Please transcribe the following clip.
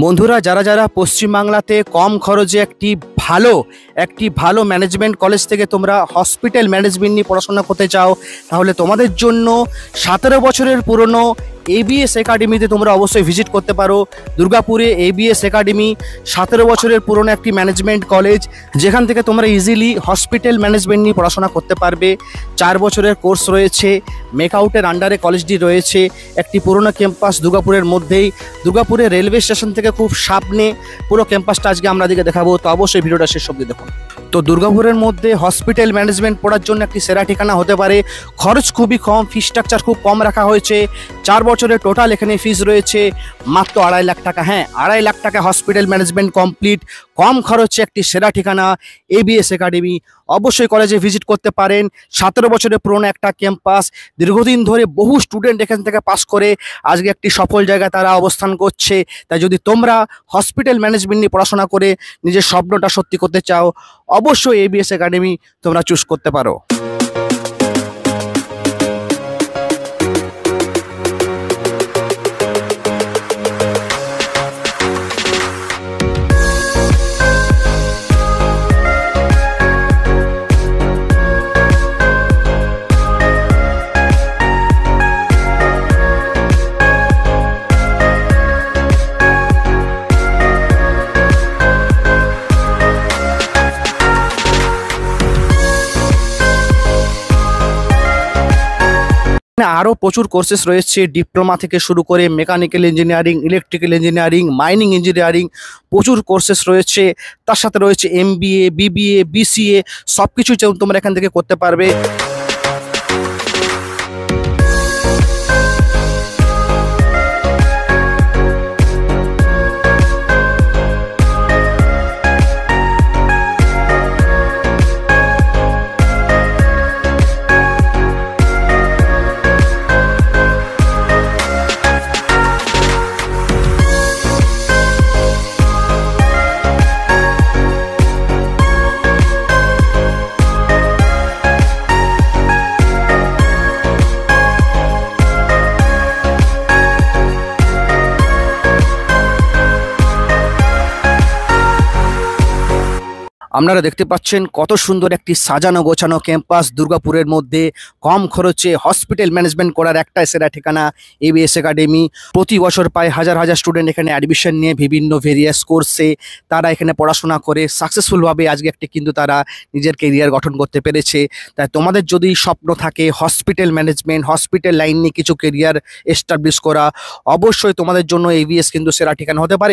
বন্ধুরা, যারা যারা পশ্চিমবাংলাতে কম খরচে একটি ভালো ম্যানেজমেন্ট কলেজ থেকে তোমরা হসপিটাল ম্যানেজমেন্ট নিয়ে পড়াশোনা করতে চাও, তাহলে তোমাদের জন্য 17 বছরের পুরনো এবিএস একাডেমিতে তোমরা অবশ্যই ভিজিট করতে পারো। দুর্গাপুরে এবিএস একাডেমি 17 বছরের পুরনো একটি ম্যানেজমেন্ট কলেজ, যেখান থেকে তোমরা ইজিলি হসপিটাল ম্যানেজমেন্ট নিয়ে পড়াশোনা করতে পারবে। 4 বছরের কোর্স রয়েছে, মেকআউটের আন্ডারে কলেজটি রয়েছে। একটি পুরনো ক্যাম্পাস দুর্গাপুরের মধ্যেই, দুর্গাপুরের রেলওয়ে স্টেশন থেকে খুব সামনে পুরো ক্যাম্পাসটা আজকে আমরা দিকে দেখাবো, তো অবশ্যই ভিডিওটা শেষ অবধি দেখুন। তো দুর্গাপুরের মধ্যে হসপিটাল ম্যানেজমেন্ট পড়ার জন্য একটি সেরা ঠিকানা হতে পারে। খরচ খুবই কম, ফি স্ট্রাকচার খুব কম রাখা হয়েছে। 4 বছরের টোটাল এখানে ফিস রয়েছে মাত্র 2.5 লাখ টাকা। হ্যাঁ, 2.5 লাখ টাকা হসপিটাল ম্যানেজমেন্ট কমপ্লিট, কম খরচে একটি সেরা ঠিকানা এবিএস একাডেমি। অবশ্যই কলেজে ভিজিট করতে পারেন। 17 বছরের পুরনো একটা ক্যাম্পাস, দীর্ঘদিন ধরে বহু স্টুডেন্ট এখান থেকে পাস করে আজকে একটি সফল জায়গায় তারা অবস্থান করছে। তাই যদি তোমরা হসপিটাল ম্যানেজমেন্ট নিয়ে পড়াশোনা করে নিজের স্বপ্নটা সত্যি করতে চাও, অবশ্যই এবিএস একাডেমি তোমরা চুজ করতে পারো। আরও প্রচুর কোর্সেস রয়েছে, ডিপ্লোমা থেকে শুরু করে mechanical engineering, electrical engineering, mining engineering, প্রচুর কোর্সেস রয়েছে। তার সাথে রয়েছে এমবিএ, বিবিএ, বিসিএ, সব কিছুই তোমরা এখান থেকে করতে পারবে। আপনারা দেখতে পাচ্ছেন কত সুন্দর একটি সাজানো গোছানো ক্যাম্পাস দুর্গাপুরের মধ্যে, কম খরচে হসপিটাল ম্যানেজমেন্ট করার একটা সেরা ঠিকানা এবিএস একাডেমি। প্রতি বছর প্রায় হাজার হাজার স্টুডেন্ট এখানে অ্যাডমিশন নিয়ে বিভিন্ন ভেরিয়াস কোর্সে তারা এখানে পড়াশোনা করে সাকসেসফুলভাবে আজকে কিন্তু তারা নিজের কেরিয়ার গঠন করতে পেরেছে। তাই তোমাদের যদি স্বপ্ন থাকে হসপিটাল ম্যানেজমেন্ট, হসপিটাল লাইন নিয়ে কিছু কেরিয়ার এস্টাবলিশ করা, অবশ্যই তোমাদের জন্য এবিএস কিন্তু সেরা ঠিকানা হতে পারে।